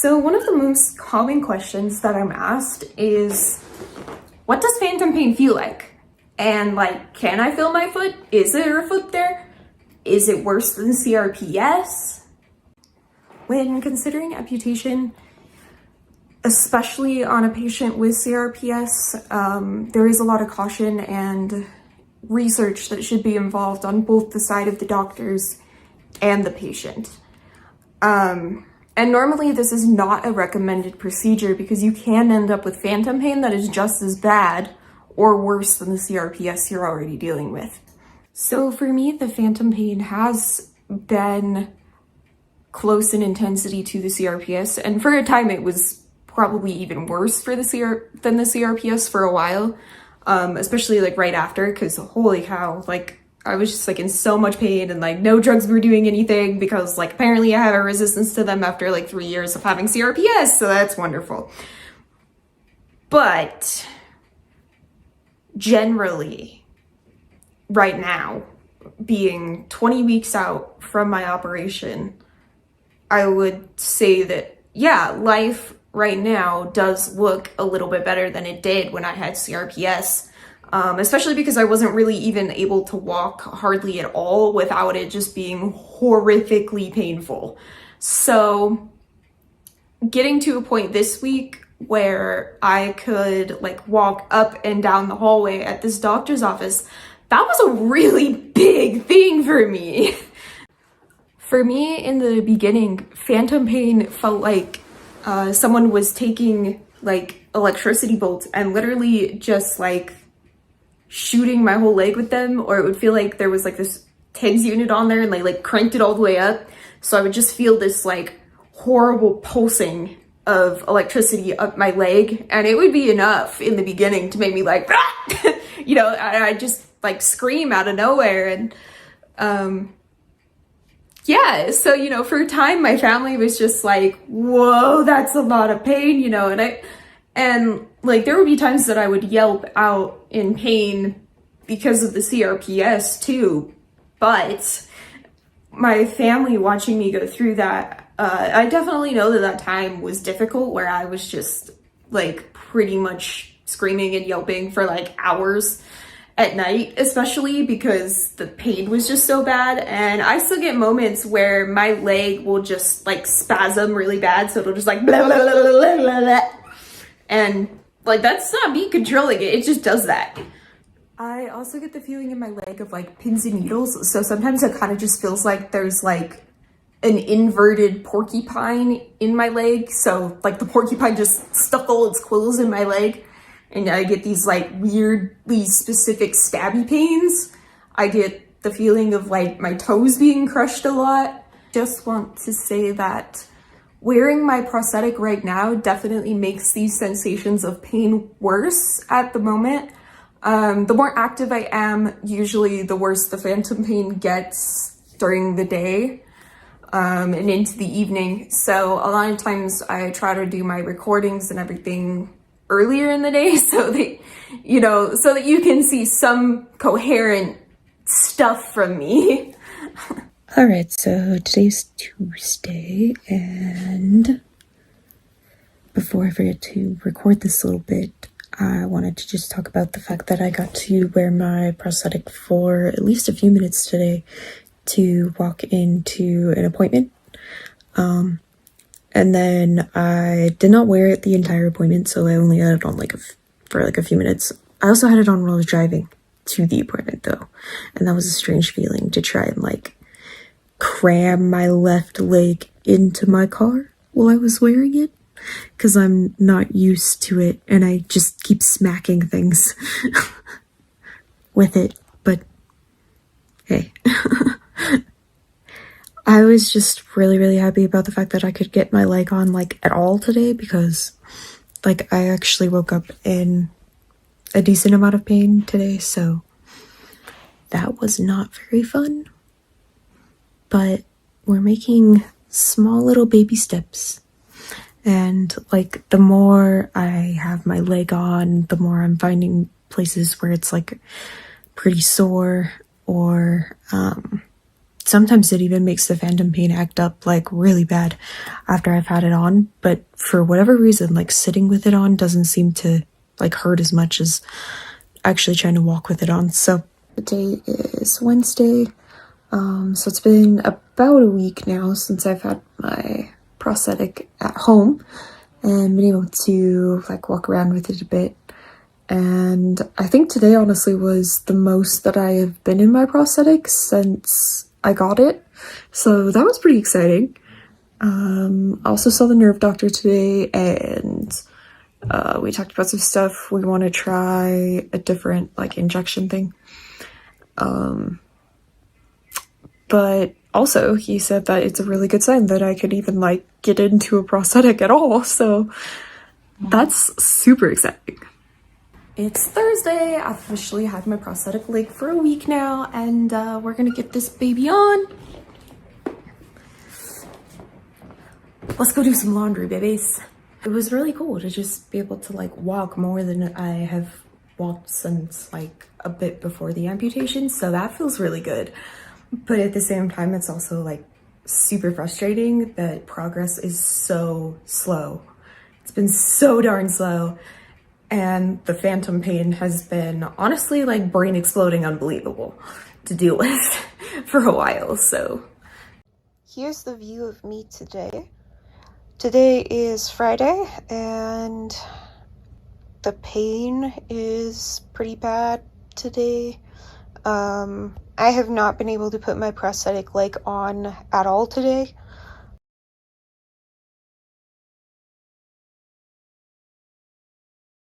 So one of the most common questions that I'm asked is, what does phantom pain feel like? And like, can I feel my foot? Is there a foot there? Is it worse than CRPS? When considering amputation, especially on a patient with CRPS, there is a lot of caution and research that should be involved on both the side of the doctors and the patient. And normally this is not a recommended procedure because you can end up with phantom pain that is just as bad or worse than the CRPS you're already dealing with. So for me, the phantom pain has been close in intensity to the CRPS, and for a time it was probably even worse for than the CRPS for a while, especially like right after, because holy cow, like I was just like in so much pain and like no drugs were doing anything because like apparently I have a resistance to them after like 3 years of having CRPS, so that's wonderful. But generally, right now, being 20 weeks out from my operation, I would say that, yeah, life right now does look a little bit better than it did when I had CRPS, especially because I wasn't really even able to walk hardly at all without it just being horrifically painful. So getting to a point this week where I could like walk up and down the hallway at this doctor's office, that was a really big thing for me. For me, in the beginning, phantom pain felt like someone was taking like electricity bolts and literally just like shooting my whole leg with them, or it would feel like there was like this TENS unit on there and they like cranked it all the way up. So I would just feel this like horrible pulsing of electricity up my leg, and it would be enough in the beginning to make me like, you know, I just like scream out of nowhere. And yeah, so, you know, for a time my family was just like, whoa, that's a lot of pain, you know, and like there would be times that I would yelp out in pain because of the CRPS too, but my family watching me go through that, I definitely know that that time was difficult, where I was just like pretty much screaming and yelping for like hours at night, especially because the pain was just so bad. And I still get moments where my leg will just like spasm really bad, so it'll just like blah, blah, blah, blah, blah, blah. And like that's not me controlling it, it just does that. I also get the feeling in my leg of like pins and needles, so sometimes it kind of just feels like there's like an inverted porcupine in my leg, so like the porcupine just stuck all its quills in my leg, and I get these like weirdly specific stabby pains. I get the feeling of like my toes being crushed a lot. Just want to say that wearing my prosthetic right now definitely makes these sensations of pain worse at the moment. The more active I am, usually the worse the phantom pain gets during the day and into the evening. So a lot of times I try to do my recordings and everything earlier in the day so that, you know, so that you can see some coherent stuff from me. All right, so today's Tuesday, and before I forget to record this little bit, I wanted to just talk about the fact that I got to wear my prosthetic for at least a few minutes today to walk into an appointment. And then I did not wear it the entire appointment, so I only had it on for a few minutes. I also had it on while I was driving to the appointment though, and that was a strange feeling to try and like cram my left leg into my car while I was wearing it, because I'm not used to it and I just keep smacking things with it. But hey, I was just really happy about the fact that I could get my leg on like at all today, because like I actually woke up in a decent amount of pain today, so that was not very fun. But we're making small little baby steps, and like the more I have my leg on, the more I'm finding places where it's like pretty sore, or sometimes it even makes the phantom pain act up like really bad after I've had it on, but for whatever reason, like sitting with it on doesn't seem to like hurt as much as actually trying to walk with it on. So the day is Wednesday. So it's been about a week now since I've had my prosthetic at home and been able to like walk around with it a bit. And I think today honestly was the most that I have been in my prosthetic since I got it. So that was pretty exciting. I also saw the nerve doctor today, and we talked about some stuff. We want to try a different like injection thing. But also he said that it's a really good sign that I could even like get into a prosthetic at all. So that's super exciting. It's Thursday. I've officially had my prosthetic leg for a week now, and we're gonna get this baby on. Let's go do some laundry, babies. It was really cool to just be able to like walk more than I have walked since like a bit before the amputation, so that feels really good. But at the same time, it's also like super frustrating that progress is so slow. It's been so darn slow. And the phantom pain has been honestly like brain exploding unbelievable to deal with for a while. So here's the view of me today. Today is Friday and the pain is pretty bad today. I have not been able to put my prosthetic leg on at all today.